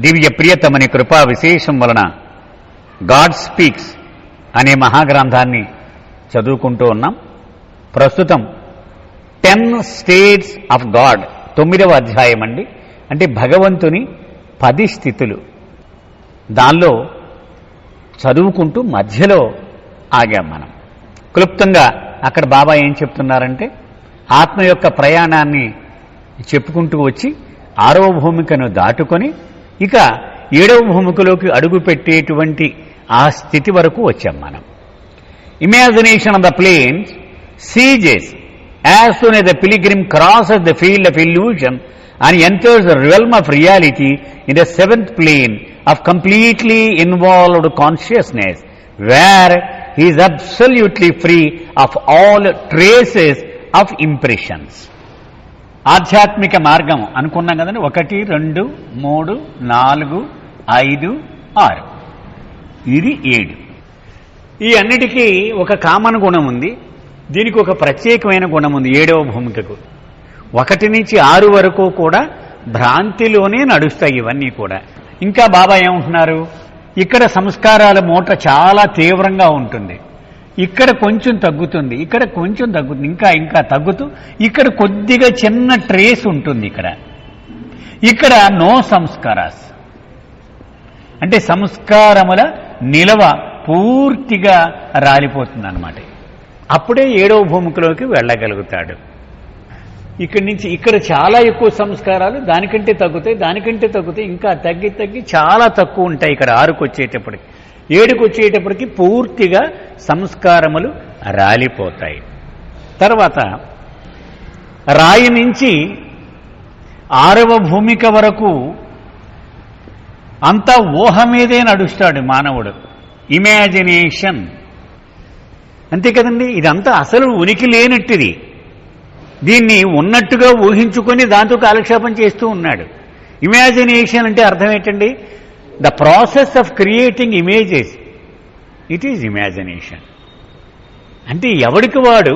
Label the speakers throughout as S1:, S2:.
S1: దివ్య ప్రియతమని కృపా విశేషం వలన గాడ్ స్పీక్స్ అనే మహాగ్రంథాన్ని చదువుకుంటూ ఉన్నాం. ప్రస్తుతం 10 స్టేట్స్ ఆఫ్ గాడ్ 9వ అధ్యాయం అండి. అంటే భగవంతుని 10 స్థితులు. దానిలో చదువుకుంటూ మధ్యలో ఆగాం మనం. క్లుప్తంగా అక్కడ బాబా ఏం చెప్తున్నారంటే ఆత్మ యొక్క ప్రయాణాన్ని చెప్పుకుంటూ వచ్చి 6వ భూమికను దాటుకొని ఇక 7వ భూమికలోకి అడుగు పెట్టేటువంటి ఆ స్థితి వరకు వచ్చాం మనం. Imagination on the planes ceases as soon as the pilgrim crosses the field of illusion and enters the realm of reality in the 7th plane of completely involved consciousness, where he is absolutely free of all traces of impressions. ఆధ్యాత్మిక మార్గం అనుకున్నాం కదండి. 1 2 3 4 5 6 ఇది 7. ఈ అన్నిటికీ ఒక common గుణం ఉంది. దీనికి ఒక ప్రత్యేకమైన గుణం ఉంది 7వ భూమికకు. 1 నుంచి 6 వరకు కూడా భ్రాంతిలోనే నడుస్తాయి ఇవన్నీ కూడా. ఇంకా బాబా ఏమంటున్నారు, ఇక్కడ సంస్కారాల మూట చాలా తీవ్రంగా ఉంటుంది, ఇక్కడ కొంచెం తగ్గుతుంది, ఇక్కడ కొంచెం తగ్గుతుంది, ఇంకా ఇంకా తగ్గుతూ ఇక్కడ కొద్దిగా చిన్న ట్రేస్ ఉంటుంది. ఇక్కడ నో సంస్కారాస్ అంటే సంస్కారముల నిలవ పూర్తిగా రాలిపోతుంది అన్నమాట. అప్పుడే 7వ భూమికలోకి వెళ్ళగలుగుతాడు. ఇక్కడి నుంచి ఇక్కడ చాలా ఎక్కువ సంస్కారాలు దానికంటే తగ్గుతాయి, దానికంటే తగ్గుతాయి, ఇంకా తగ్గి తగ్గి చాలా తక్కువ ఉంటాయి. ఇక్కడ 6కు వచ్చేటప్పటికి 7కు వచ్చేటప్పటికి పూర్తిగా సంస్కారములు రాలిపోతాయి. తర్వాత రాయి నుంచి 6వ భూమిక వరకు అంతా ఊహ మీదే నడుస్తాడు మానవుడు. ఇమాజినేషన్ అంతే కదండి. ఇదంతా అసలు ఉనికి లేనట్టుది. దీన్ని ఉన్నట్టుగా ఊహించుకొని దాంతో కాలక్షేపం చేస్తూ ఉన్నాడు. ఇమాజినేషన్ అంటే అర్థం ఏంటండి? The process of creating images, it is imagination. అంటే ఎవడికి వాడు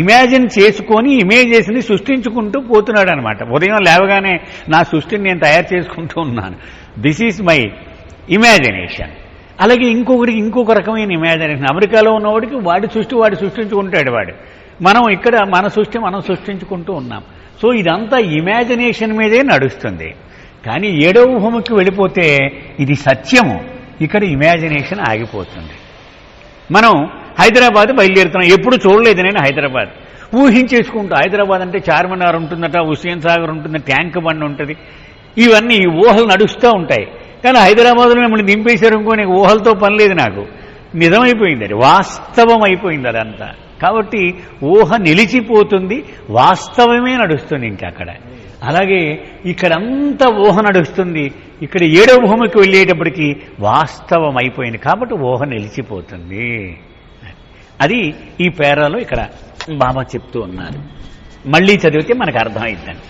S1: ఇమాజిన్ చేసుకొని ఇమేజెస్ని సృష్టించుకుంటూ పోతున్నాడు అనమాట. ఉదయం లేవగానే నా సృష్టిని నేను తయారు చేసుకుంటూ ఉన్నాను, దిస్ ఈజ్ మై ఇమాజినేషన్. అలాగే ఇంకొకరికి ఇంకొక రకమైన ఇమాజినేషన్. అమెరికాలో ఉన్నవాడికి వాడి సృష్టి వాడు సృష్టించుకుంటాడు వాడు. మనం ఇక్కడ మన సృష్టి మనం సృష్టించుకుంటూ ఉన్నాం. సో ఇదంతా ఇమాజినేషన్ మీదే నడుస్తుంది. కానీ 7వ భూమికి వెళ్ళిపోతే ఇది సత్యము, ఇక్కడ ఇమాజినేషన్ ఆగిపోతుంది. మనం హైదరాబాద్ బయలుదేరుతున్నాం. ఎప్పుడు చూడలేదు నేను హైదరాబాద్. ఊహించేసుకుంటూ హైదరాబాద్ అంటే చార్మినార్ ఉంటుందట, హుస్సేన్ సాగర్ ఉంటుంది, ట్యాంక్ బండ్ ఉంటుంది, ఇవన్నీ ఊహలు నడుస్తూ ఉంటాయి. కానీ హైదరాబాద్లో మిమ్మల్ని దింపేశారు అనుకో, నీకు ఊహలతో పని లేదు, నాకు నిజమైపోయింది, అది వాస్తవం అయిపోయింది అదంతా. కాబట్టి ఊహ నిలిచిపోతుంది, వాస్తవమే నడుస్తుంది ఇంకా అక్కడ. అలాగే ఇక్కడంతా ఊహ నడుస్తుంది, ఇక్కడ 7వ భూమికి వెళ్ళేటప్పటికి వాస్తవం అయిపోయింది కాబట్టి ఊహ నిలిచిపోతుంది. అది ఈ పేరాలో ఇక్కడ బాబా చెప్తూ ఉన్నారు. మళ్ళీ చదివితే మనకు అర్థమైందండి.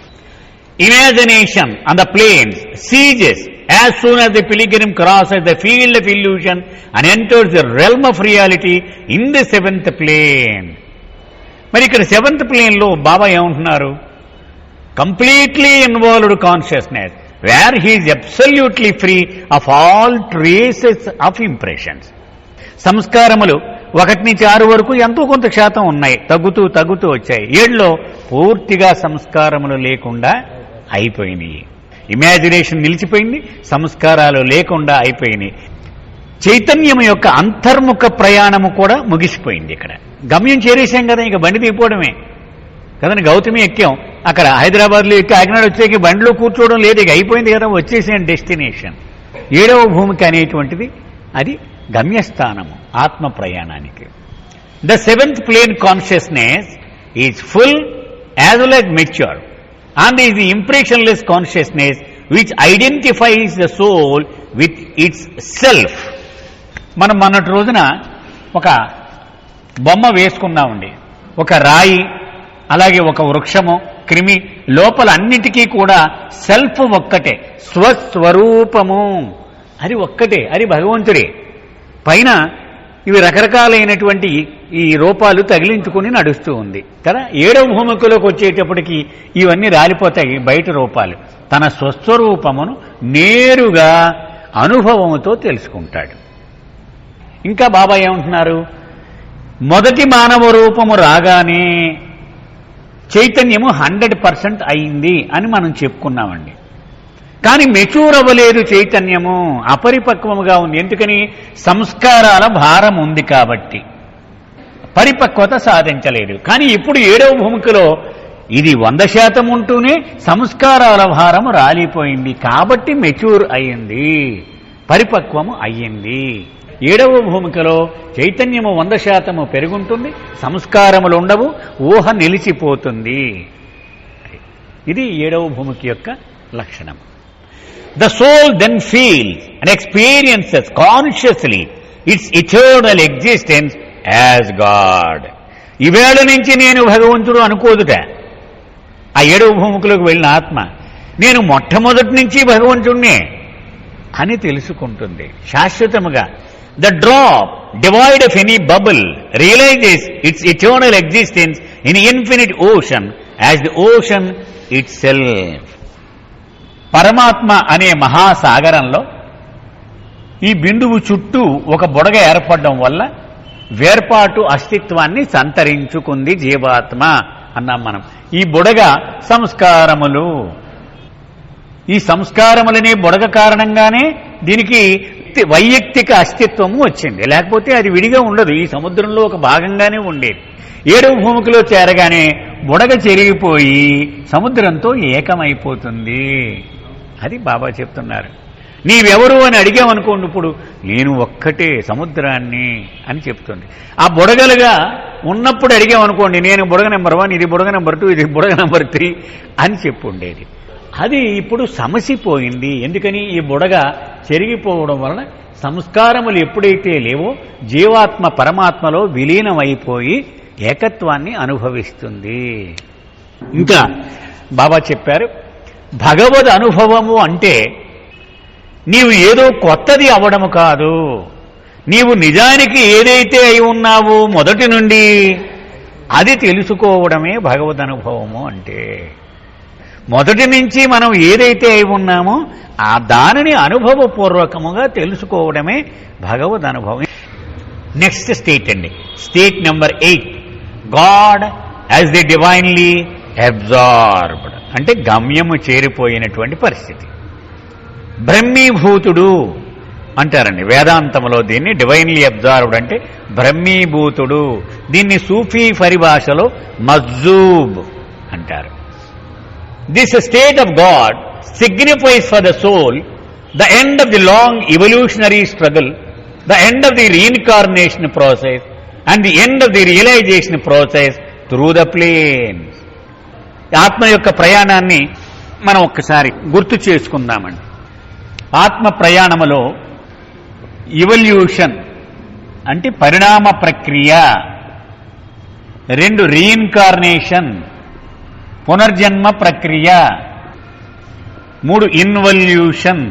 S1: Imagination on the plains ceases as soon as the pilgrim crosses the field of illusion and enters the realm of reality in the 7th plane. మరి ఇక్కడ 7th plane లో బాబా ఏమంటున్నారు? Completely involved consciousness where he is absolutely free of all traces of impressions. సంస్కారములు 1 నుంచి 6 వరకు ఎంతో కొంత శాతం ఉన్నాయి, తగ్గుతూ తగ్గుతూ వచ్చాయి. 7లో పూర్తిగా సంస్కారములు లేకుండా అయిపోయినాయి. ఇమాజినేషన్ నిలిచిపోయింది, సంస్కారాలు లేకుండా అయిపోయినాయి. చైతన్యం యొక్క అంతర్ముఖ ప్రయాణము కూడా ముగిసిపోయింది. ఇక్కడ గమ్యం చేరేసాం కదా, ఇక బండి దిగిపోవడమే కదండి. గౌతమి ఎక్కాం, అక్కడ హైదరాబాద్లో ఎక్కి కాకినాడ వచ్చేకి బండిలో కూర్చోవడం లేదు, ఇక అయిపోయింది కదా, వచ్చేసాం డెస్టినేషన్. 7వ భూమిక అనేటువంటిది అది గమ్యస్థానము ఆత్మ ప్రయాణానికి. The 7th plane consciousness is full as well as mature and is the impressionless consciousness which identifies the soul with its self. మనం మొన్నటి రోజున ఒక బొమ్మ వేసుకున్నామండి. ఒక రాయి, అలాగే ఒక వృక్షము, క్రిమి, లోపల అన్నిటికీ కూడా సెల్ఫ్ ఒక్కటే, స్వస్వరూపము అది ఒక్కటే, అది భగవంతుడే. పైన ఇవి రకరకాలైనటువంటి ఈ రూపాలు తగిలించుకుని నడుస్తూ ఉంది కదా. 7వ భూమికలోకి వచ్చేటప్పటికి ఇవన్నీ రాలిపోతాయి, బయట రూపాలు. తన స్వస్వరూపమును నేరుగా అనుభవముతో తెలుసుకుంటాడు. ఇంకా బాబా ఏమంటున్నారు, మొదటి మానవ రూపము రాగానే చైతన్యము 100% అయింది అని మనం చెప్పుకున్నామండి. కానీ మెచ్యూర్ అవ్వలేదు, చైతన్యము అపరిపక్వముగా ఉంది. ఎందుకని? సంస్కారాల భారం ఉంది కాబట్టి పరిపక్వత సాధించలేదు. కానీ ఇప్పుడు 7వ భూమికలో ఇది 100% ఉంటూనే సంస్కారాల భారము రాలిపోయింది కాబట్టి మెచ్యూర్ అయ్యింది, పరిపక్వము అయ్యింది. 7వ భూమికలో చైతన్యము 100% పెరుగుంటుంది, సంస్కారములు ఉండవు, ఊహ నిలిచిపోతుంది. ఇది 7వ భూమిక యొక్క లక్షణం. The soul then feels and experiences consciously its eternal existence as God. ఈవేళ నుంచి నేను భగవంతుడు అనుకోదుట. ఆ 7వ భూమికలోకి వెళ్ళిన ఆత్మ నేను మొట్టమొదటి నుంచి భగవంతుణ్ణే అని తెలుసుకుంటుంది శాశ్వతముగా. The drop devoid of any bubble realizes its eternal existence in infinite ocean as the ocean itself. పరమాత్మ అనే మహాసాగరంలో ఈ బిందువు చుట్టూ ఒక బుడగ ఏర్పడడం వల్ల వేర్పాటు అస్తిత్వాన్ని సంతరించుకుంది జీవాత్మ అన్నాం మనం. ఈ బుడగ సంస్కారములు. ఈ సంస్కారములనే బుడగ కారణంగానే దీనికి వైయక్తిక అస్తిత్వము వచ్చింది. లేకపోతే అది విడిగా ఉండదు, ఈ సముద్రంలో ఒక భాగంగానే ఉండేది. 7వ భూమికలో చేరగానే బుడగ చెరిగిపోయి సముద్రంతో ఏకమైపోతుంది. అది బాబా చెప్తున్నారు. నీవెవరు అని అడిగామనుకోండి, ఇప్పుడు నేను ఒక్కటే సముద్రాన్ని అని చెప్తుంది. ఆ బుడగలుగా ఉన్నప్పుడు అడిగామనుకోండి, నేను బుడగ నెంబర్ 1, ఇది బుడగ నెంబర్ 2, ఇది బుడగ నెంబర్ 3 అని చెప్పుండేది. అది ఇప్పుడు సమసిపోయింది. ఎందుకని? ఈ బుడగ చెరిగిపోవడం వలన సంస్కారములు ఎప్పుడైతే లేవో జీవాత్మ పరమాత్మలో విలీనమైపోయి ఏకత్వాన్ని అనుభవిస్తుంది. ఇంకా బాబా చెప్పారు, భగవద్ అనుభవము అంటే నీవు ఏదో కొత్తది అవడము కాదు, నీవు నిజానికి ఏదైతే అయి ఉన్నావో మొదటి నుండి అది తెలుసుకోవడమే భగవద్ అనుభవము అంటే. మొదటి నుంచి మనం ఏదైతే అయి ఉన్నామో ఆ దానిని అనుభవపూర్వకముగా తెలుసుకోవడమే భగవద్ అనుభవం. నెక్స్ట్ స్టేట్ అండి, state number 8, God as the divinely absorbed, అంటే గమ్యము చేరిపోయినటువంటి పరిస్థితి. బ్రహ్మీభూతుడు అంటారండి వేదాంతంలో. దీన్ని డివైన్లీ అబ్జార్బ్డ్ అంటే బ్రహ్మీభూతుడు. దీన్ని సూఫీ పరిభాషలో మజ్జూబ్ అంటారు. This state of God signifies for the soul the end of the long evolutionary struggle, the end of the reincarnation process and the end of the realization process through the planes. ఆత్మ యొక్క ప్రయాణాన్ని మనం ఒక్కసారి గుర్తు చేసుకుందామండి. ఆత్మ ప్రయాణములో evolution అంటే పరిణామ ప్రక్రియ, 2 రీఇన్కార్నేషన్ పునర్జన్మ ప్రక్రియ, 3 ఇన్వల్యూషన్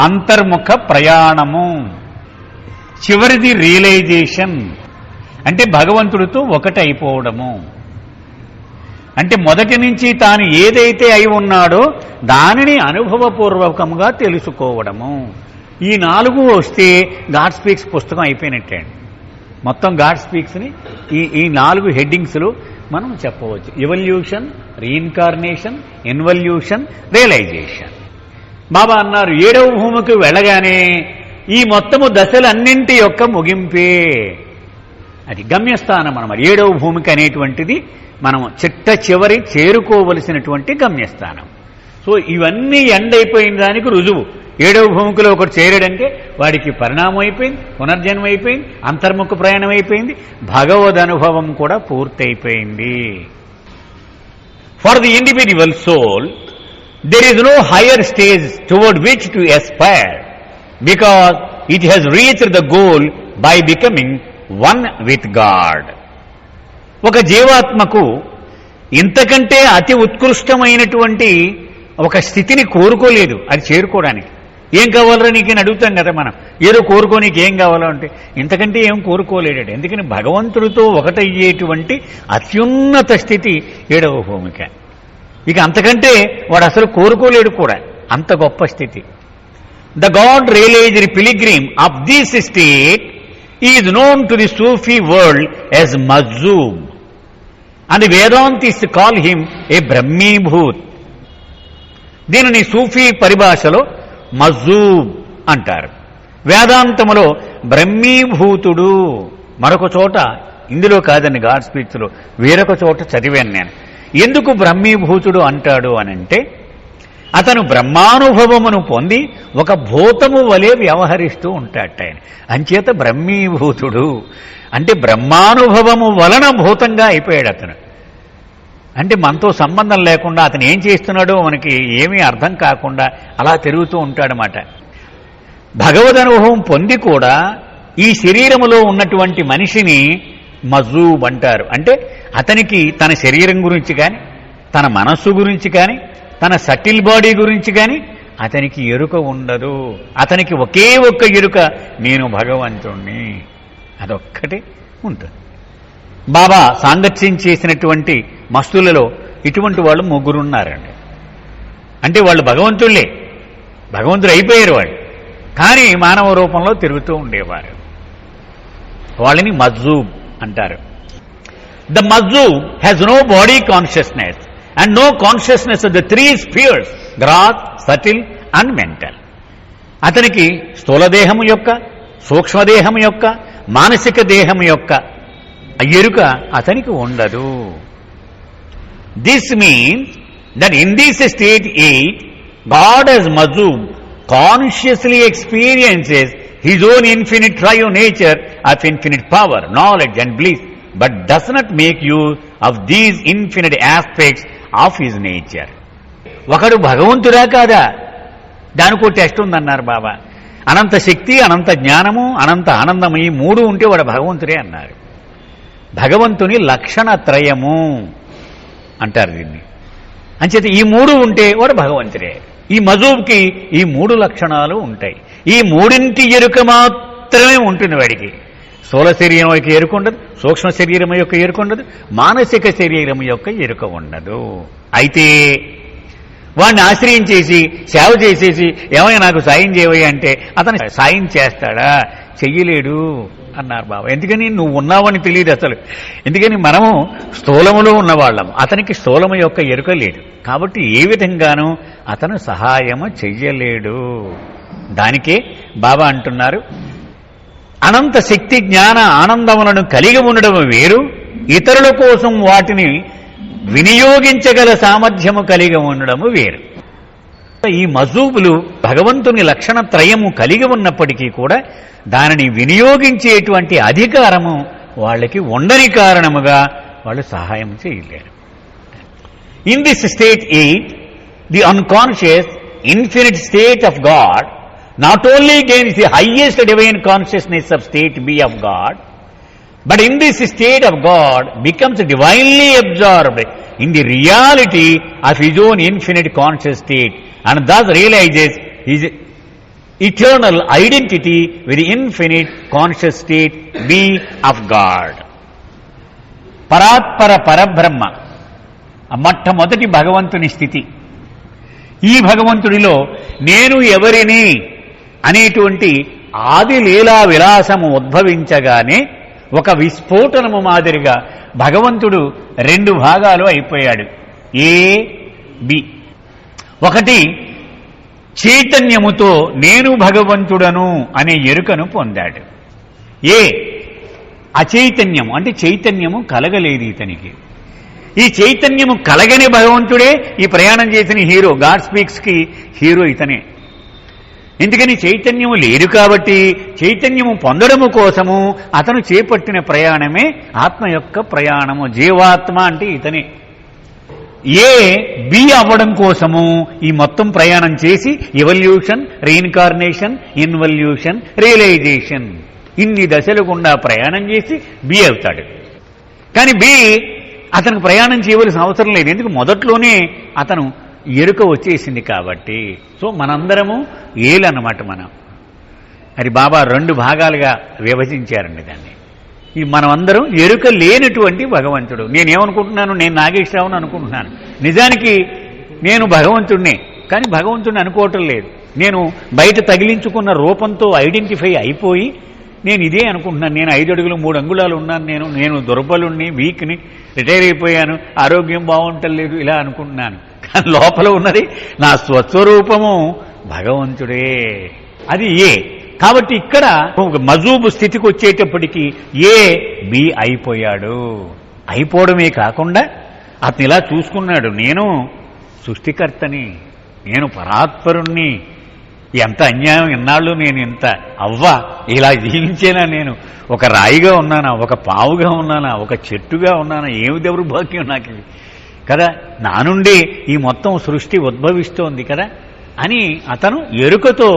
S1: అంతర్ముఖ ప్రయాణము, చివరిది రియలైజేషన్ అంటే భగవంతుడితో ఒకటైపోవడము. అంటే మొదటి నుంచి తాను ఏదైతే అయి ఉన్నాడో దానిని అనుభవపూర్వకంగా తెలుసుకోవడము. ఈ 4 వస్తే గాడ్ స్పీక్స్ పుస్తకం అయిపోయినట్టే అండి. మొత్తం గాడ్ స్పీక్స్ని ఈ 4 హెడ్డింగ్స్లో మనం చెప్పవచ్చు. Evolution, reincarnation, involution, realisation. Baba అన్నారు 7వ భూమికి వెళ్ళగానే ఈ మొత్తము దశలన్నింటి యొక్క ముగింపే. అది గమ్యస్థానం అన్నమాట. 7వ భూమికి అనేటువంటిది మనం చిట్ట చివరి చేరుకోవలసినటువంటి గమ్యస్థానం. సో ఇవన్నీ ఎండ్ అయిపోయిన దానికి రుజువు. 7వ భూమికలో ఒకటి చేరాడంటే వాడికి పరిణామం అయిపోయింది, పునర్జన్మ అయిపోయింది, అంతర్ముఖ ప్రయాణం అయిపోయింది, భగవద్ అనుభవం కూడా పూర్తయిపోయింది. For the individual soul there is no higher stage toward which to aspire because it has reached the goal by becoming one with God. ఒక జీవాత్మకు ఇంతకంటే అతి ఉత్కృష్టమైనటువంటి ఒక స్థితిని కోరుకోలేదు అది చేరుకోవడానికి. ఏం కావాలో నీకు అడుగుతాం కదా మనం, ఏదో కోరుకోనికి ఏం కావాలో అంటే ఇంతకంటే ఏం కోరుకోలేడు. ఎందుకని భగవంతుడితో ఒకటయ్యేటువంటి అత్యున్నత స్థితి 7వ భూమిక. ఇక అంతకంటే వాడు అసలు కోరుకోలేడు కూడా, అంత గొప్ప స్థితి. The God realised pilgrim of this state is known to the Sufi world as మజ్జూబ్ and Vedantist call him a బ్రహ్మీభూత్. దీనిని సూఫీ పరిభాషలో మజ్జూబ్ అంటారు, వేదాంతములో బ్రహ్మీభూతుడు. మరొక చోట, ఇందులో కాదండి గాడ్ స్పీచ్లో, వేరొక చోట చదివాను నేను. ఎందుకు బ్రహ్మీభూతుడు అంటాడు అనంటే, అతను బ్రహ్మానుభవమును పొంది ఒక భూతము వలె వ్యవహరిస్తూ ఉంటాడట ఆయన. అంచేత బ్రహ్మీభూతుడు అంటే బ్రహ్మానుభవము వలన భూతంగా అయిపోయాడు అతను. అంటే మనతో సంబంధం లేకుండా అతను ఏం చేస్తున్నాడో మనకి ఏమీ అర్థం కాకుండా అలా తిరుగుతూ ఉంటాడనమాట. భగవద్ అనుభవం పొంది కూడా ఈ శరీరములో ఉన్నటువంటి మనిషిని మజూబ్ అంటారు. అంటే అతనికి తన శరీరం గురించి కానీ, తన మనస్సు గురించి కానీ, తన సటిల్ బాడీ గురించి కానీ అతనికి ఎరుక ఉండదు. అతనికి ఒకే ఒక్క ఎరుక, నేను భగవంతుణ్ణి, అదొక్కటే ఉంటుంది. బాబా సాంగత్యం చేసినటువంటి మస్తులలో ఇటువంటి వాళ్ళు 3 ఉన్నారండి. అంటే వాళ్ళు భగవంతుళ్ళే, భగవంతుడు అయిపోయారు వాళ్ళు, కానీ మానవ రూపంలో తిరుగుతూ ఉండేవారు. వాళ్ళని మజ్జూబ్ అంటారు. ద మజ్జూబ్ has no body consciousness and no consciousness of the 3 spheres, gross, subtle and mental. అతనికి స్థూల దేహము యొక్క, సూక్ష్మదేహము యొక్క, మానసిక దేహము యొక్క ఎరుక అతనికి ఉండదు. This means that in this state 8 God as మజ్జూబ్ consciously experiences his own infinite triune nature of infinite power, knowledge and bliss, but does not make use of these infinite aspects of his nature. ఒకడు భగవంతుడా కాదా, దానికో test ఉందన్నారు బాబా. అనంత శక్తి, అనంత జ్ఞానము, అనంత ఆనందము, ఈ 3 ఉంటే వాడు భగవంతుడే అన్నారు. భగవంతుని లక్షణత్రయము అంటారు దీన్ని. అంచేత ఈ 3 ఉంటే వాడు భగవంతుడే. ఈ మజూబ్కి ఈ 3 లక్షణాలు ఉంటాయి. ఈ 3 ఎరుక మాత్రమే ఉంటుంది వాడికి. స్థూల శరీరం యొక్క ఎరుక ఉండదు, సూక్ష్మ శరీరం యొక్క ఎరుక ఉండదు, మానసిక శరీరం యొక్క ఎరుక ఉండదు. అయితే వాడిని ఆశ్రయించేసి సేవ చేసేసి ఏమైనా నాకు సాయం చేయవయ్యా అంటే అతను సాయం చేస్తాడా, చెయ్యలేడు అన్నారు బాబా. ఎందుకని, నువ్వు ఉన్నావని తెలియదు అసలు. ఎందుకని, మనము స్థూలములో ఉన్నవాళ్ళం, అతనికి స్థూలము యొక్క ఎరుక లేదు. కాబట్టి ఏ విధంగానూ అతను సహాయము చెయ్యలేడు. దానికే బాబా అంటున్నారు, అనంత శక్తి, జ్ఞాన, ఆనందములను కలిగి ఉండడం వేరు, ఇతరుల కోసం వాటిని వినియోగించగల సామర్థ్యము కలిగి ఉండడము వేరు. ఈ మజూబులు భగవంతుని లక్షణత్రయము కలిగి ఉన్నప్పటికీ కూడా దానిని వినియోగించేటువంటి అధికారము వాళ్ళకి ఉండని కారణముగా వాళ్ళు సహాయం చేయలేరు. In this state 8, the unconscious infinite state of God not only gains the highest divine consciousness of state B of God, but in this state of God becomes divinely absorbed in the reality of his own infinite conscious state and thus realizes his eternal identity with the infinite conscious state B of God. పరాత్పర పరబ్రహ్మ మొట్టమొదటి భగవంతుని స్థితి. ఈ భగవంతుడిలో నేను ఎవరిని అనేటువంటి ఆది లీలా విలాసము ఉద్భవించగానే ఒక విస్ఫోటనము మాదిరిగా భగవంతుడు 2 భాగాలు అయిపోయాడు, ఏ బి. ఒకటి చైతన్యముతో నేను భగవంతుడను అనే ఎరుకను పొందాడు. ఏ అచైతన్యము అంటే చైతన్యము కలగలేదు ఇతనికి. ఈ చైతన్యము కలగని భగవంతుడే ఈ ప్రయాణం చేసిన హీరో. గాడ్ స్పీక్స్ కి హీరో ఇతనే. ఎందుకని, చైతన్యము లేదు కాబట్టి చైతన్యము పొందడము కోసము అతను చేపట్టిన ప్రయాణమే ఆత్మ యొక్క ప్రయాణము. జీవాత్మ అంటే ఇతనే. ఏ బి అవ్వడం కోసము ఈ మొత్తం ప్రయాణం చేసి ఎవల్యూషన్, రీఇన్కార్నేషన్, ఇన్వల్యూషన్, రియలైజేషన్, ఇన్ని దశలు గుండా ప్రయాణం చేసి బి అవుతాడు. కానీ బి అతనికి ప్రయాణం చేయవలసిన అవసరం లేదు. ఎందుకు, మొదట్లోనే అతను ఎరుక వచ్చేసింది కాబట్టి. సో మనందరము ఏలన్నమాట. మనం అది బాబా 2 భాగాలుగా విభజించారండి దాన్ని. ఈ మనమందరం ఎరుక లేనటువంటి భగవంతుడు. నేనేమనుకుంటున్నాను, నేను నాగేశ్వరరావుని అనుకుంటున్నాను, నిజానికి నేను భగవంతుడినే, కానీ భగవంతుడిని అనుకోవటం లేదు. నేను బయట తగిలించుకున్న రూపంతో ఐడెంటిఫై అయిపోయి నేను ఇదే అనుకుంటున్నాను. నేను 5 అడుగులు 3 అంగుళాలు ఉన్నాను, నేను దుర్బలుణ్ణి, వీక్ని, రిటైర్ అయిపోయాను, ఆరోగ్యం బాగుంటలేదు, ఇలా అనుకుంటున్నాను. కానీ లోపల ఉన్నది నా స్వస్వరూపము భగవంతుడే. అది ఏ. కాబట్టి ఇక్కడ మజూబు స్థితికి వచ్చేటప్పటికి ఏ బి అయిపోయాడు. అయిపోవడమే కాకుండా అతను ఇలా చూసుకున్నాడు, నేను సృష్టికర్తని, నేను పరాత్పరుణ్ణి, ఎంత అన్యాయం, ఇన్నాళ్ళు నేను ఇంత ఇలా జీవించేనా, నేను ఒక రాయిగా ఉన్నానా, ఒక పావుగా ఉన్నానా, ఒక చెట్టుగా ఉన్నానా, ఏమి దౌర్భాగ్యం నాకు ఇది కదా, నా నుండి ఈ మొత్తం సృష్టి ఉద్భవిస్తోంది కదా అని అతను ఎరుకతో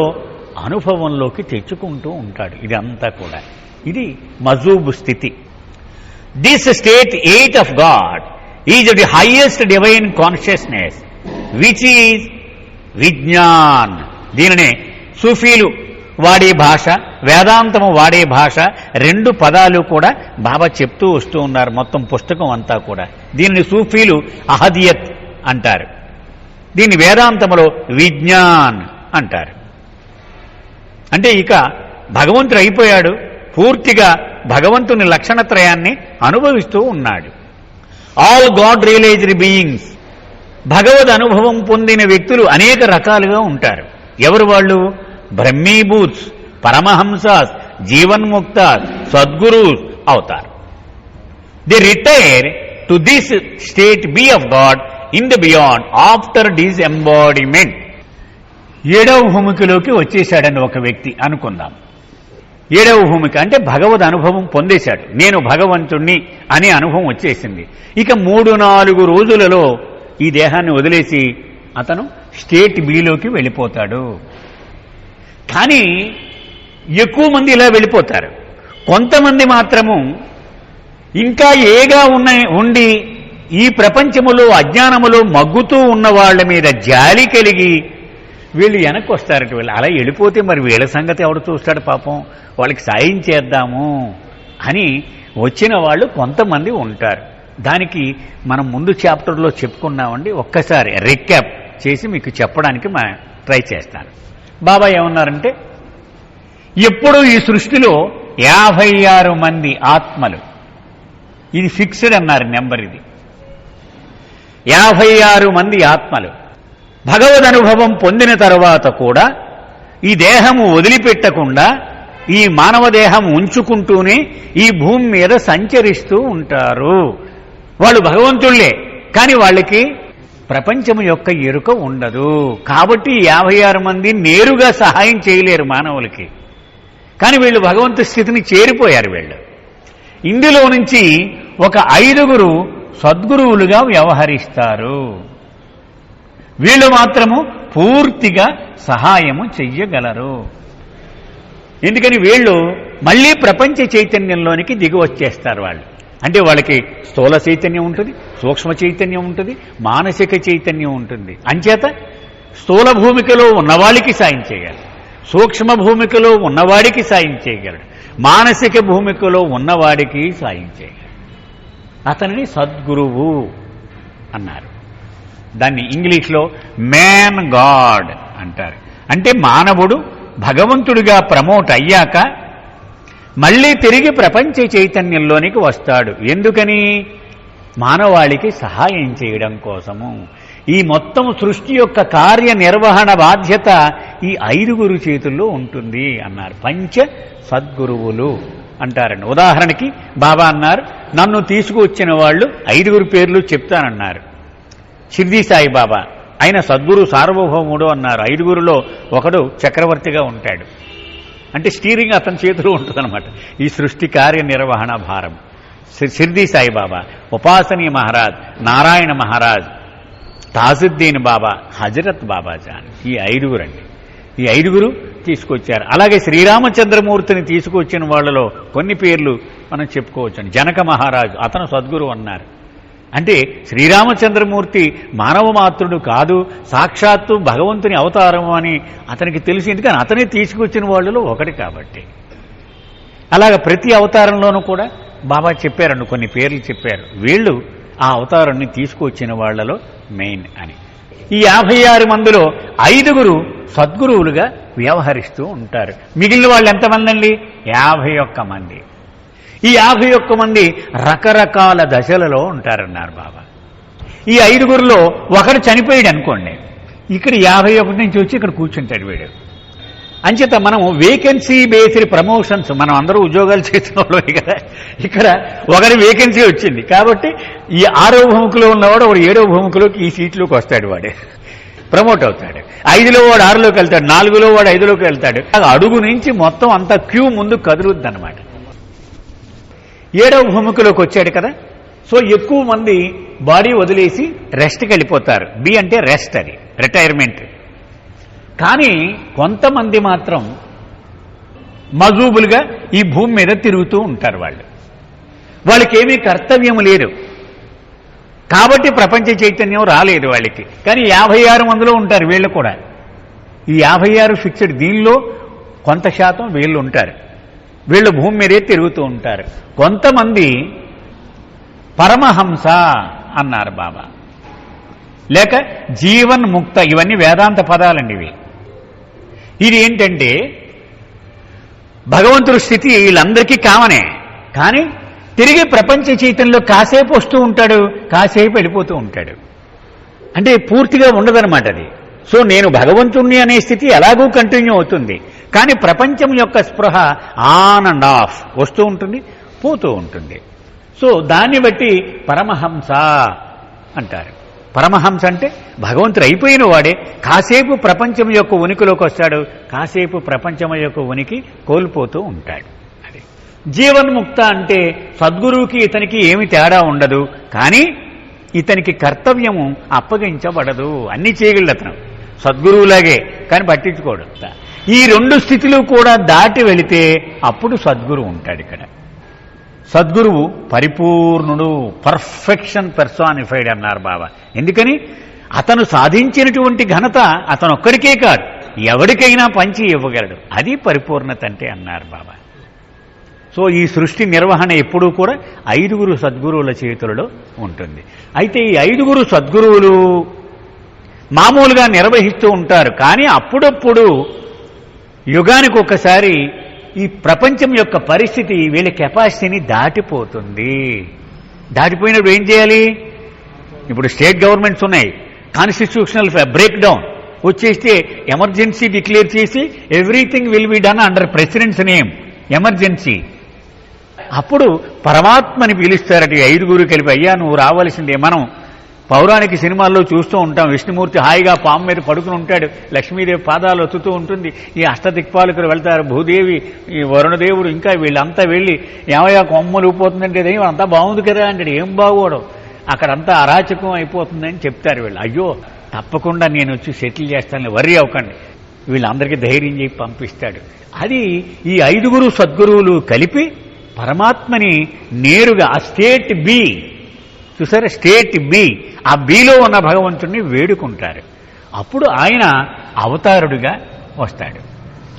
S1: అనుభవంలోకి తెచ్చుకుంటూ ఉంటాడు. ఇదంతా కూడా ఇది మజూబ్ స్థితి. This state 8 of God is the highest divine consciousness which is విజ్ఞాన్. దీనినే సూఫీలు వాడే భాష, వేదాంతము వాడే భాష, 2 పదాలు కూడా బాబా చెప్తూ వస్తూ ఉన్నారు మొత్తం పుస్తకం అంతా కూడా. దీనిని సూఫీలు అహదియత్ అంటారు, దీన్ని వేదాంతములో విజ్ఞాన్ అంటారు. అంటే ఇక భగవంతుడు అయిపోయాడు, పూర్తిగా భగవంతుని లక్షణత్రయాన్ని అనుభవిస్తూ ఉన్నాడు. ఆల్ గాడ్ రియలైజ్డ్ బీయింగ్స్, భగవద్ అనుభవం పొందిన వ్యక్తులు అనేక రకాలుగా ఉంటారు. ఎవరు వాళ్ళు? బ్రహ్మీభూత్స్, పరమహంసాస్, జీవన్ముక్తాస్, సద్గురూస్ అవుతారు. They retire to this state B of God in the beyond after disembodiment. 7వ భూమికలోకి వచ్చేశాడని ఒక వ్యక్తి అనుకుందాం. 7వ భూమిక అంటే భగవద్ అనుభవం పొందేశాడు, నేను భగవంతుణ్ణి అనే అనుభవం వచ్చేసింది. ఇక 3-4 రోజులలో ఈ దేహాన్ని వదిలేసి అతను స్టేట్ బిలోకి వెళ్ళిపోతాడు. కానీ ఎక్కువ మంది ఇలా వెళ్ళిపోతారు. కొంతమంది మాత్రము ఇంకా ఏగా ఉండి ఈ ప్రపంచములో అజ్ఞానములో మగ్గుతూ ఉన్న వాళ్ళ మీద జాలి కలిగి వీళ్ళు వెనక్కి వస్తారట. వీళ్ళు అలా వెళ్ళిపోతే మరి వీళ్ళ సంగతి ఎవడు చూస్తాడు, పాపం వాళ్ళకి సాయం చేద్దాము అని వచ్చిన వాళ్ళు కొంతమంది ఉంటారు. దానికి మనం ముందు చాప్టర్లో చెప్పుకున్నామండి. ఒక్కసారి రిక్యాప్ చేసి మీకు చెప్పడానికి ట్రై చేస్తాను. బాబా ఏమన్నారంటే, ఎప్పుడూ ఈ సృష్టిలో 56 మంది ఆత్మలు, ఇది ఫిక్స్డ్ అన్నారు నెంబర్, ఇది 56 మంది ఆత్మలు భగవద్ అనుభవం పొందిన తర్వాత కూడా ఈ దేహము వదిలిపెట్టకుండా ఈ మానవ దేహం ఉంచుకుంటూనే ఈ భూమి మీద సంచరిస్తూ ఉంటారు. వాళ్ళు భగవంతుళ్లే, కానీ వాళ్ళకి ప్రపంచం యొక్క ఎరుక ఉండదు. కాబట్టి 56 మంది నేరుగా సహాయం చేయలేరు మానవులకి, కానీ వీళ్ళు భగవంతు స్థితిని చేరిపోయారు. వీళ్ళు ఇందులో నుంచి ఒక 5గురు సద్గురువులుగా వ్యవహరిస్తారు. వీళ్ళు మాత్రము పూర్తిగా సహాయము చెయ్యగలరు. ఎందుకని వీళ్ళు మళ్ళీ ప్రపంచ చైతన్యంలోనికి దిగి వచ్చేస్తారు. వాళ్ళు అంటే వాళ్ళకి స్థూల చైతన్యం ఉంటుంది, సూక్ష్మ చైతన్యం ఉంటుంది, మానసిక చైతన్యం ఉంటుంది. అంచేత స్థూల భూమికలో ఉన్నవాడికి సాయం చేయాలి, సూక్ష్మ భూమికలో ఉన్నవాడికి సాయం చేయగలడు, మానసిక భూమికలో ఉన్నవాడికి సాయం చేయగలడు. అతనిని సద్గురువు అన్నారు. దాన్ని ఇంగ్లీష్లో మ్యాన్ గాడ్ అంటారు. అంటే మానవుడు భగవంతుడిగా ప్రమోట్ అయ్యాక మళ్ళీ తిరిగి ప్రపంచ చైతన్యంలోనికి వస్తాడు. ఎందుకని? మానవాళికి సహాయం చేయడం కోసము. ఈ మొత్తం సృష్టి యొక్క కార్యనిర్వహణ బాధ్యత ఈ 5గురు చేతుల్లో ఉంటుంది అన్నారు. పంచ సద్గురువులు అంటారండి. ఉదాహరణకి బాబా అన్నారు, నన్ను తీసుకువచ్చిన వాళ్ళు 5గురు పేర్లు చెప్తానన్నారు. షిర్డీ సాయి బాబా, ఆయన సద్గురు సార్వభౌముడు అన్నారు. 5గురులో ఒకడు చక్రవర్తిగా ఉంటాడు, అంటే స్టీరింగ్ అతని చేతిలో ఉంటుందన్నమాట ఈ సృష్టి కార్యనిర్వహణ భారం. షిర్డీ సాయి బాబా, ఉపాసనీ మహారాజ్, నారాయణ మహారాజ్, తాజుద్దీన్ బాబా, హజరత్ బాబాజాన్, ఈ 5గురు అండి. ఈ 5గురు తీసుకొచ్చారు. అలాగే శ్రీరామచంద్రమూర్తిని తీసుకొచ్చిన వాళ్ళలో కొన్ని పేర్లు మనం చెప్పుకోవచ్చండి. జనక మహారాజు, అతను సద్గురు అన్నారు. అంటే శ్రీరామచంద్రమూర్తి మానవ మాత్రుడు కాదు, సాక్షాత్తు భగవంతుని అవతారము అని అతనికి తెలిసి, ఎందుకని అతనే తీసుకొచ్చిన వాళ్ళలో ఒకటి కాబట్టి. అలాగ ప్రతి అవతారంలోనూ కూడా బాబా చెప్పారండి, కొన్ని పేర్లు చెప్పారు. వీళ్ళు ఆ అవతారాన్ని తీసుకువచ్చిన వాళ్లలో మెయిన్ అని. ఈ 56 మందిలో 5 సద్గురువులుగా వ్యవహరిస్తూ ఉంటారు. మిగిలిన వాళ్ళు ఎంతమంది అండి? 51 మంది. ఈ 51 మంది రకరకాల దశలలో ఉంటారన్నారు బాబా. ఈ 5లో ఒకడు చనిపోయాడు అనుకోండి, ఇక్కడ 51 నుంచి వచ్చి ఇక్కడ కూర్చుంటాడు వీడు. అంచేత మనం వేకెన్సీ బేస్డ్ ప్రమోషన్స్, మనం అందరూ ఉద్యోగాలు చేసిన వాళ్ళే కదా, ఇక్కడ ఒకరి వేకెన్సీ వచ్చింది కాబట్టి ఈ 6వ భూమికలో ఉన్నవాడు ఒకడు 7వ భూమికలోకి ఈ సీట్లోకి వస్తాడు, వాడే ప్రమోట్ అవుతాడు. 5లో వాడు 6లోకి వెళ్తాడు, 4లో వాడు 5లోకి వెళ్తాడు. అడుగు నుంచి మొత్తం అంతా క్యూ ముందు కదులుద్ది అనమాట. 7వ భూమికలోకి వచ్చాడు కదా, సో ఎక్కువ మంది బాడీ వదిలేసి రెస్ట్కి వెళ్ళిపోతారు. బి అంటే రెస్ట్, అది రిటైర్మెంట్. కానీ కొంతమంది మాత్రం మజూబులుగా ఈ భూమి మీద తిరుగుతూ ఉంటారు. వాళ్ళకేమీ కర్తవ్యం లేదు కాబట్టి ప్రపంచ చైతన్యం రాలేదు వాళ్ళకి. కానీ 56 మందిలో ఉంటారు వీళ్ళు కూడా. ఈ 56 ఫిక్స్డ్, దీనిలో కొంత శాతం వీళ్ళు ఉంటారు. వీళ్ళు భూమి మీదే తిరుగుతూ ఉంటారు. కొంతమంది పరమహంస అన్నారు బాబా, లేక జీవన్ ముక్త, ఇవన్నీ వేదాంత పదాలండి ఇవి. ఇది ఏంటంటే భగవంతుడి స్థితి వీళ్ళందరికీ కామనే, కానీ తిరిగి ప్రపంచ చైతన్యంలో కాసేపు వస్తూ ఉంటాడు, కాసేపు వెళ్ళిపోతూ ఉంటాడు. అంటే పూర్తిగా ఉండదన్నమాట అది. సో నేను భగవంతుణ్ణి అనే స్థితి ఎలాగూ కంటిన్యూ అవుతుంది, కానీ ప్రపంచం యొక్క స్పృహ ఆన్ అండ్ ఆఫ్ వస్తూ ఉంటుంది, పోతూ ఉంటుంది. సో దాన్ని బట్టి పరమహంస అంటారు. పరమహంస అంటే భగవంతుడు అయిపోయిన వాడే, కాసేపు ప్రపంచం యొక్క ఉనికిలోకి వస్తాడు, కాసేపు ప్రపంచం యొక్క ఉనికి కోల్పోతూ ఉంటాడు. అది జీవన్ముక్త అంటే సద్గురువుకి ఇతనికి ఏమి తేడా ఉండదు, కానీ ఇతనికి కర్తవ్యము అప్పగించబడదు. అన్ని చేయగలడు అతను సద్గురువులాగే, కానీ పట్టించుకోడు. ఈ 2 స్థితులు కూడా దాటి వెళితే అప్పుడు సద్గురువు ఉంటాడు. ఇక్కడ సద్గురువు పరిపూర్ణుడు, పర్ఫెక్షన్ పెర్సానిఫైడ్ అన్నారు బాబా. ఎందుకని అతను సాధించినటువంటి ఘనత అతనొక్కడికే కాదు, ఎవరికైనా పంచి ఇవ్వగలడు. అది పరిపూర్ణత అంటే అన్నారు బాబా. సో ఈ సృష్టి నిర్వహణ ఎప్పుడూ కూడా 5 సద్గురువుల చేతులలో ఉంటుంది. అయితే ఈ 5 సద్గురువులు మామూలుగా నిర్వహిస్తూ ఉంటారు, కానీ అప్పుడప్పుడు యుగానికి ఒకసారి ఈ ప్రపంచం యొక్క పరిస్థితి వీళ్ళ కెపాసిటీని దాటిపోతుంది. దాటిపోయినప్పుడు ఏం చేయాలి? ఇప్పుడు స్టేట్ గవర్నమెంట్స్ ఉన్నాయి, కాన్స్టిట్యూషనల్ బ్రేక్ డౌన్ వచ్చేస్తే ఎమర్జెన్సీ డిక్లేర్ చేసి everything will be done under president's name, emergency. అప్పుడు పరమాత్మని పిలుస్తారట 5 కలిపి, అయ్యా నువ్వు రావాల్సిందే. మనం పౌరాణిక సినిమాల్లో చూస్తూ ఉంటాం, విష్ణుమూర్తి హాయిగా పాము మీద పడుకుని ఉంటాడు, లక్ష్మీదేవి పాదాలు ఒత్తుతూ ఉంటుంది, ఈ అష్టదిక్పాలకులు వెళ్తారు, భూదేవి, ఈ వరుణదేవుడు, ఇంకా వీళ్ళంతా వెళ్ళి ఏమయ్యా కొమ్మలు ఊపోతుందంటే అంతా బాగుంది కదా అంటే ఏం బాగోవడం, అక్కడంతా అరాచకం అయిపోతుందని చెప్తారు వీళ్ళు. అయ్యో తప్పకుండా నేను వచ్చి సెటిల్ చేస్తాను, వర్రీ అవ్వకండి, వీళ్ళందరికీ ధైర్యం చెప్పి పంపిస్తాడు. అది ఈ 5 సద్గురువులు కలిపి పరమాత్మని నేరుగా ఆ స్టేట్ బి, చూసారా స్టేట్ బి, ఆ బిలో ఉన్న భగవంతుడిని వేడుకుంటారు. అప్పుడు ఆయన అవతారుడుగా వస్తాడు.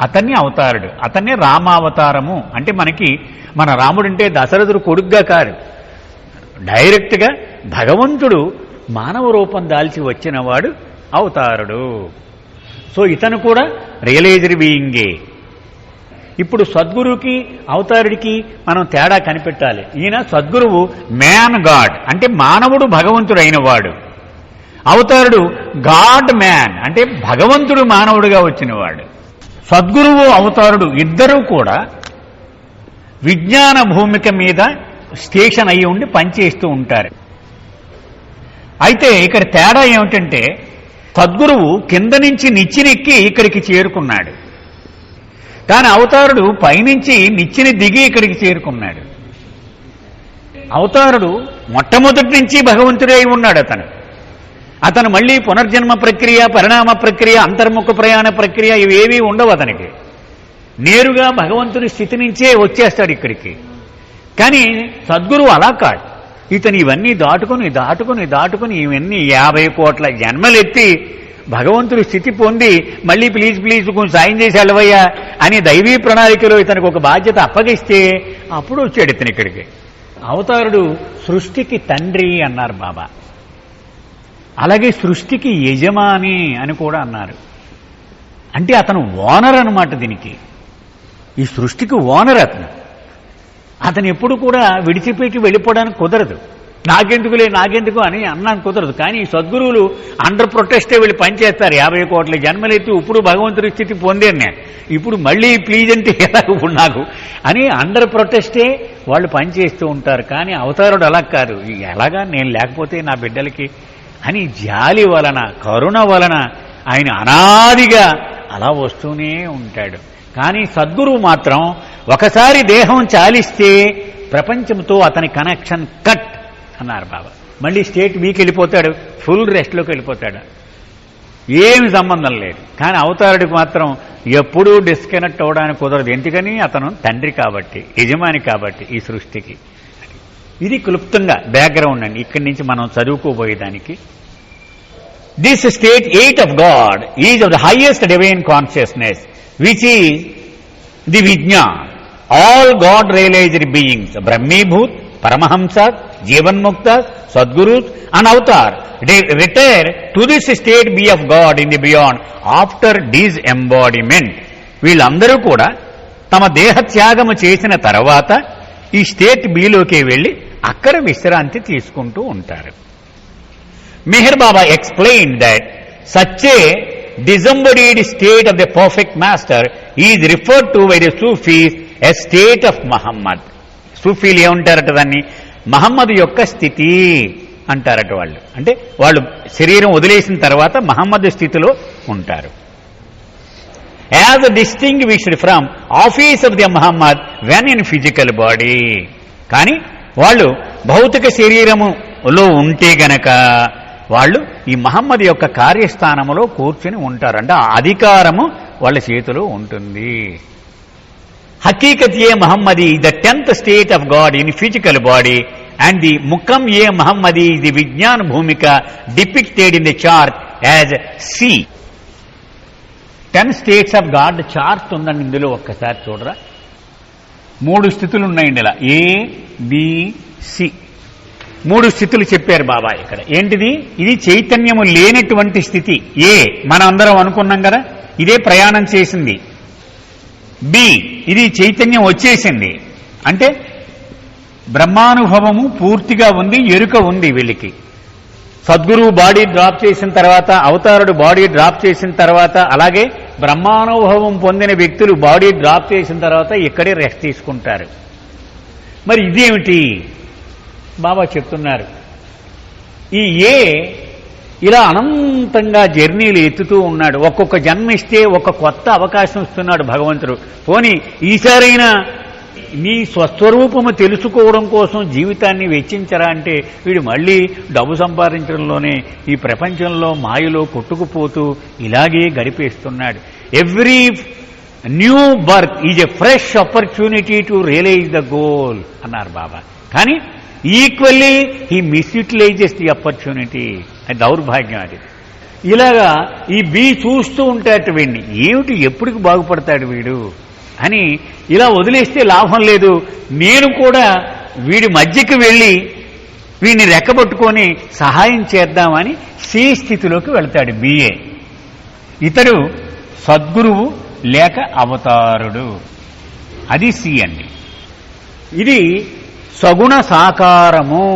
S1: అతన్ని అవతారుడు, అతన్నే రామావతారము అంటే మనకి మన రాముడంటే దశరథుడు కొడుగ్గా కాదు, డైరెక్ట్గా భగవంతుడు మానవ రూపం దాల్చి వచ్చినవాడు అవతారుడు. సో ఇతను కూడా రియలైజ్డ్ బీయింగే. ఇప్పుడు సద్గురువుకి అవతారుడికి మనం తేడా కనిపెట్టాలి. ఈయన సద్గురువు మ్యాన్ గాడ్ అంటే మానవుడు భగవంతుడు అయినవాడు, అవతారుడు గాడ్ మ్యాన్ అంటే భగవంతుడు మానవుడిగా వచ్చినవాడు. సద్గురువు అవతారుడు ఇద్దరూ కూడా విజ్ఞాన భూమిక మీద స్టేషన్ అయ్యి ఉండి పనిచేస్తూ ఉంటారు. అయితే ఇక్కడ తేడా ఏమిటంటే సద్గురువు కింద నుంచి నిచ్చినెక్కి ఇక్కడికి చేరుకున్నాడు, కానీ అవతారుడు పైనుంచి నిచ్చిని దిగి ఇక్కడికి చేరుకున్నాడు. అవతారుడు మొట్టమొదటి నుంచి భగవంతుడే ఉన్నాడు. అతను మళ్ళీ పునర్జన్మ ప్రక్రియ, పరిణామ ప్రక్రియ, అంతర్ముఖ ప్రయాణ ప్రక్రియ ఇవేవీ ఉండవు అతనికి. నేరుగా భగవంతుని స్థితి నుంచే వచ్చేస్తాడు ఇక్కడికి. కానీ సద్గురువు అలా కాదు, ఇతను ఇవన్నీ దాటుకుని దాటుకుని దాటుకుని ఇవన్నీ 50 కోట్ల జన్మలెత్తి భగవంతుడి స్థితి పొంది మళ్ళీ ప్లీజ్ ప్లీజ్ కొంచెం సాయం చేసి వెళ్ళవయ్యా అని దైవీ ప్రణాళికలో ఇతనికి ఒక బాధ్యత అప్పగిస్తే అప్పుడు వచ్చాడు ఇతను ఇక్కడికి. అవతారుడు సృష్టికి తండ్రి అన్నారు బాబా. అలాగే సృష్టికి యజమాని అని కూడా అన్నారు. అంటే అతను ఓనర్ అన్నమాట. దీనికి ఈ సృష్టికి ఓనర్ అతను ఎప్పుడు కూడా విడిచిపెట్టి వెళ్ళిపోవడానికి కుదరదు. నాకెందుకు అని అన్నాను కుదరదు. కానీ ఈ సద్గురువులు అండర్ ప్రొటెస్టే వెళ్ళి పనిచేస్తారు. 50 కోట్ల జన్మలెత్తి ఇప్పుడు భగవంతుడి స్థితి పొందాను నేను, ఇప్పుడు మళ్ళీ ప్లీజ్ అంటే ఎలాగ నాకు అని అండర్ ప్రొటెస్టే వాళ్ళు పనిచేస్తూ ఉంటారు. కానీ అవతారుడు అలా కాదు. ఎలాగా నేను లేకపోతే నా బిడ్డలకి అని జాలి వలన, కరుణ వలన ఆయన అనాదిగా అలా వస్తూనే ఉంటాడు. కానీ సద్గురువు మాత్రం ఒకసారి దేహం చాలిస్తే ప్రపంచంతో అతని కనెక్షన్ కట్ అన్నారు బాబా. మళ్ళీ స్టేట్ వీక్ వెళ్ళిపోతాడు, ఫుల్ రెస్ట్లోకి వెళ్ళిపోతాడు, ఏమి సంబంధం లేదు. కానీ అవతారుడికి మాత్రం ఎప్పుడూ డిస్కనెక్ట్ అవ్వడానికి కుదరదు. ఎందుకని అతను తండ్రి కాబట్టి, యజమాని కాబట్టి ఈ సృష్టికి. ఇది క్లుప్తంగా బ్యాక్గ్రౌండ్ అండి. ఇక్కడి నుంచి మనం చదువుకోబోయేదానికి. This state 8 of God is of the highest divine consciousness, which is the Vijnan. All God realized beings, Brahmibhut, Paramahamsas, Jivanmuktas, Sadgurus and Avatar, they retire to this state be of God in the beyond after disembodiment. వీళ్ళందరూ కూడా తమ దేహత్యాగము చేసిన తర్వాత ఈ state బిలోకి వెళ్ళి అక్కడ విశ్రాంతి తీసుకుంటూ ఉంటారు. Meher Baba explained that such a disembodied state of the perfect master is referred to by the Sufis as state of Muhammad. సూఫీలు ఏమంటారట దాన్ని? మహమ్మద్ యొక్క స్థితి అంటారట వాళ్ళు. అంటే వాళ్ళు శరీరం వదిలేసిన తర్వాత మహమ్మద్ స్థితిలో ఉంటారు. As distinguished from office of the Muhammad when in physical body. కానీ వాళ్ళు భౌతిక శరీరములో ఉంటే గనక వాళ్ళు ఈ మహమ్మద్ యొక్క కార్యస్థానములో కూర్చుని ఉంటారు. అంటే ఆ అధికారము వాళ్ళ చేతిలో ఉంటుంది. హకీకత్ ఏ మహమ్మది the 10th state of God in physical body and the ముఖం ఏ మహమ్మది ది విజ్ఞాన భూమిక depicted in the chart as C. 10 states of God chart ఉందండి ఇందులో. ఒక్కసారి చూడరా, 3 స్థితులు ఉన్నాయండి. ఇలా ఏ బి సి 3 స్థితులు చెప్పారు బాబా ఇక్కడ. ఏంటిది? ఇది చైతన్యము లేనటువంటి స్థితి. ఏ మనం అందరం అనుకున్నాం కదా, ఇదే ప్రయాణం చేసింది. బి ఇది చైతన్యం వచ్చేసింది, అంటే బ్రహ్మానుభవము పూర్తిగా ఉంది, ఎరుక ఉంది వీళ్ళకి. సద్గురువు బాడీ డ్రాప్ చేసిన తర్వాత, అవతారుడు బాడీ డ్రాప్ చేసిన తర్వాత, అలాగే బ్రహ్మానుభవం పొందిన వ్యక్తులు బాడీ డ్రాప్ చేసిన తర్వాత ఇక్కడే రెస్ట్ తీసుకుంటారు. మరి ఇదేమిటి? బాబా చెప్తున్నారు, ఈ ఏ ఇలా అనంతంగా జర్నీలు ఎత్తుతూ ఉన్నాడు. ఒక్కొక్క జన్మ ఇస్తే ఒక కొత్త అవకాశం ఇస్తున్నాడు భగవంతుడు. పోనీ ఈసారైనా నీ స్వస్వరూపము తెలుసుకోవడం కోసం జీవితాన్ని వెచ్చించరా అంటే వీడు మళ్ళీ డబ్బు సంపాదించడంలోనే ఈ ప్రపంచంలో మాయలో కొట్టుకుపోతూ ఇలాగే గడిపేస్తున్నాడు. Every new birth is a fresh opportunity to realise the goal అన్నారు బాబా. కానీ equally he misutilises the opportunity. అది దౌర్భాగ్యం. అది ఇలాగా ఈ బి చూస్తూ ఉంటాడు వీడిని, ఏమిటి ఎప్పటికి బాగుపడతాడు వీడు అని ఇలా వదిలేస్తే లాభం లేదు, నేను కూడా వీడి మధ్యకి వెళ్ళి వీడిని రెక్కబట్టుకొని సహాయం చేద్దామని సి స్థితిలోకి వెళ్తాడు బిఏ. ఇతడు సద్గురువు లేక అవతారుడు, అది సి అండి. ఇది సగుణ సాకారము,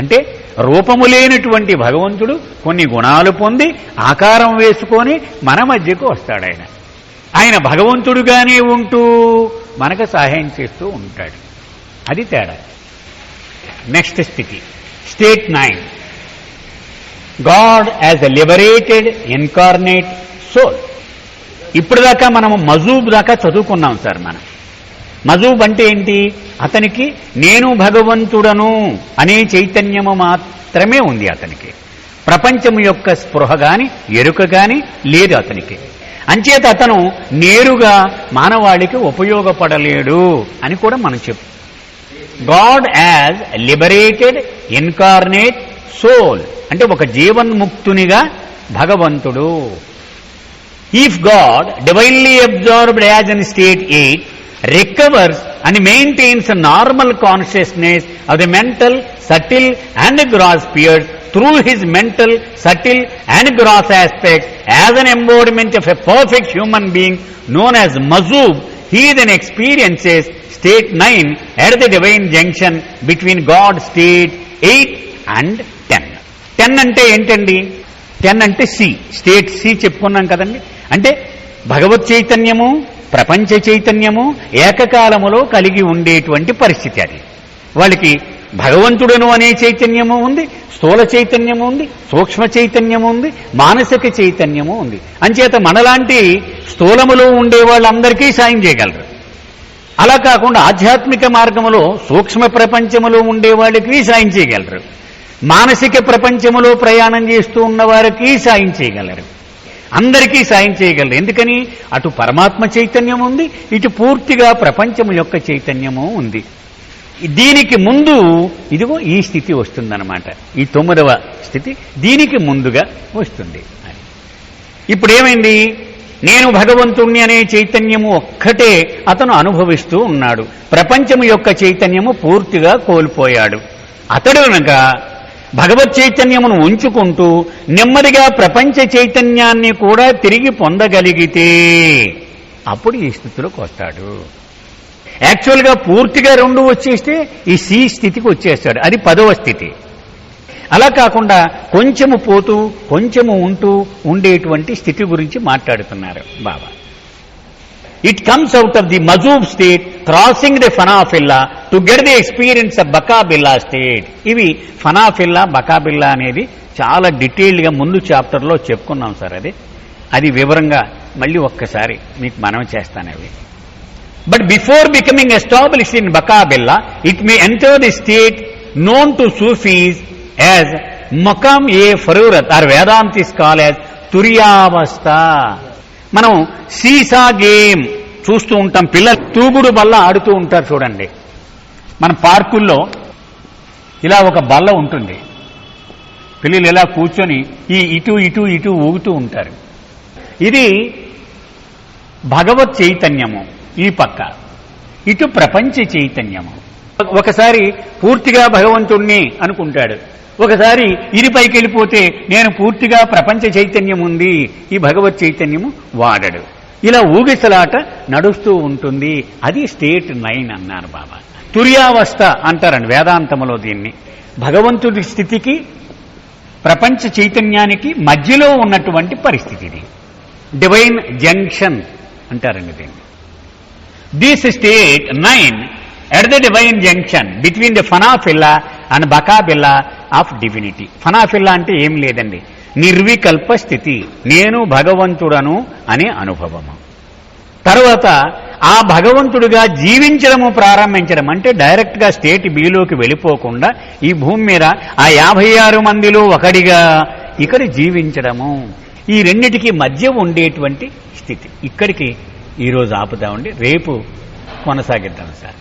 S1: అంటే రూపము లేనటువంటి భగవంతుడు కొన్ని గుణాలు పొంది ఆకారం వేసుకొని మన మధ్యకు వస్తాడు. ఆయన భగవంతుడుగానే ఉంటూ మనకు సహాయం చేస్తూ ఉంటాడు. అది తేడా. నెక్స్ట్ స్థితి state 9, God as a liberated incarnate soul. ఇప్పటిదాకా మనము మజూబ్ దాకా చదువుకున్నాం సార్. మనం మజూబ్ అంటే ఏంటి? అతనికి నేను భగవంతుడను అనే చైతన్యము మాత్రమే ఉంది. అతనికి ప్రపంచం యొక్క స్పృహ గాని ఎరుక గాని లేదు అతనికి. అంచేత అతను నేరుగా మానవాళికి ఉపయోగపడలేడు అని కూడా మనం చెప్పు. God as liberated incarnate soul అంటే ఒక జీవన్ముక్తునిగా భగవంతుడు. If God divinely absorbed as in state 8 recovers and maintains a normal consciousness of the mental, subtle and gross spheres through his mental, subtle and gross aspects as an embodiment of a perfect human being known as Mazub. He then experiences state 9 at the divine junction between God state 8 and 10. 10 అంటే ఏంటండి? 10 అంటే C, state C చెప్పుకున్నాం కదండి. అంటే భగవత్ చైతన్యము, ప్రపంచ చైతన్యము ఏకకాలములో కలిగి ఉండేటువంటి పరిస్థితి. అది వాళ్ళకి భగవంతుడను అనే చైతన్యము ఉంది, స్థూల చైతన్యము ఉంది, సూక్ష్మ చైతన్యము ఉంది, మానసిక చైతన్యము ఉంది. అంచేత మనలాంటి స్థూలములో ఉండే వాళ్ళందరికీ సాయం చేయగలరు. అలా కాకుండా ఆధ్యాత్మిక మార్గములో సూక్ష్మ ప్రపంచములో ఉండే వాళ్ళకి సాయం చేయగలరు, మానసిక ప్రపంచములో ప్రయాణం చేస్తూ ఉన్న వారికి సాయం చేయగలరు, అందరికీ సాయం చేయగలరు. ఎందుకని? అటు పరమాత్మ చైతన్యం ఉంది, ఇటు పూర్తిగా ప్రపంచము యొక్క చైతన్యము ఉంది. దీనికి ముందు ఇదిగో ఈ స్థితి వస్తుందన్నమాట. ఈ 9వ స్థితి దీనికి ముందుగా వస్తుంది. ఇప్పుడేమైంది? నేను భగవంతుణ్ణి అనే చైతన్యము ఒక్కటే అతను అనుభవిస్తూ ఉన్నాడు. ప్రపంచము యొక్క చైతన్యము పూర్తిగా కోల్పోయాడు. అతడు కనుక భగవత్ చైతన్యమును ఉంచుకుంటూ నెమ్మదిగా ప్రపంచ చైతన్యాన్ని కూడా తిరిగి పొందగలిగితే అప్పుడు ఈ స్థితిలోకి వస్తాడు. యాక్చువల్గా పూర్తిగా 2 వచ్చేస్తే ఈ సి స్థితికి వచ్చేస్తాడు. అది 10వ స్థితి. అలా కాకుండా కొంచెము పోతూ కొంచెము ఉంటూ ఉండేటువంటి స్థితి గురించి మాట్లాడుతున్నారు Baba. It comes out of the మజూబ్ స్టేట్ క్రాసింగ్ ది ఫనాఫిల్లా to get the experience of బకాబిల్లా స్టేట్. ఇవి ఫనాఫిల్లా, బకాబిల్లా అనేది చాలా డీటెయిల్డ్గా ముందు చాప్టర్లో చెప్పుకున్నాం సార్. అది వివరంగా మళ్ళీ ఒక్కసారి మీకు మనవి చేస్తాను అవి. But before becoming established in Bakabilla, it may enter the state known to Sufis as Maqam-e-Farurat or Vedantis call as Turiyavastha. మనం సీసా గేమ్ చూస్తూ ఉంటాం. పిల్లలు తూగుడు బల్ల ఆడుతూ ఉంటారు చూడండి. మన పార్కుల్లో ఇలా ఒక బల్ల ఉంటుంది. పిల్లలు ఇలా కూర్చొని ఇటు ఇటు ఇటు ఊగుతూ ఉంటారు. ఇది భగవత్ చైతన్యము ఈ పక్క, ఇటు ప్రపంచ చైతన్యము. ఒకసారి పూర్తిగా భగవంతుణ్ణి అనుకుంటాడు, ఒకసారి ఇది పైకి వెళ్ళిపోతే నేను పూర్తిగా ప్రపంచ చైతన్యం ఉంది, ఈ భగవత్ చైతన్యము వాడడు. ఇలా ఊగిసలాట నడుస్తూ ఉంటుంది. అది స్టేట్ 9 అన్నారు బాబా. తుర్యావస్థ అంటారండి వేదాంతములో దీన్ని. భగవంతుడి స్థితికి ప్రపంచ చైతన్యానికి మధ్యలో ఉన్నటువంటి పరిస్థితి ఇది. డివైన్ జంక్షన్ అంటారండి దీన్ని. This state 9 at the divine junction between the Fanafilla and Bakabilla of divinity. Fanafilla అంటే ఏం లేదండి, నిర్వికల్ప స్థితి, నేను భగవంతుడను అనే అనుభవము. తర్వాత ఆ భగవంతుడిగా జీవించడము ప్రారంభించడం అంటే డైరెక్ట్గా స్టేట్ బిలోకి వెళ్ళిపోకుండా ఈ భూమి మీద ఆ 56 మందిలో ఒకడిగా ఇక్కడ జీవించడము. ఈ రెండిటికి మధ్య ఉండేటువంటి స్థితి. ఇక్కడికి ఈరోజు ఆపుదామండి, రేపు కొనసాగిద్దాం సార్.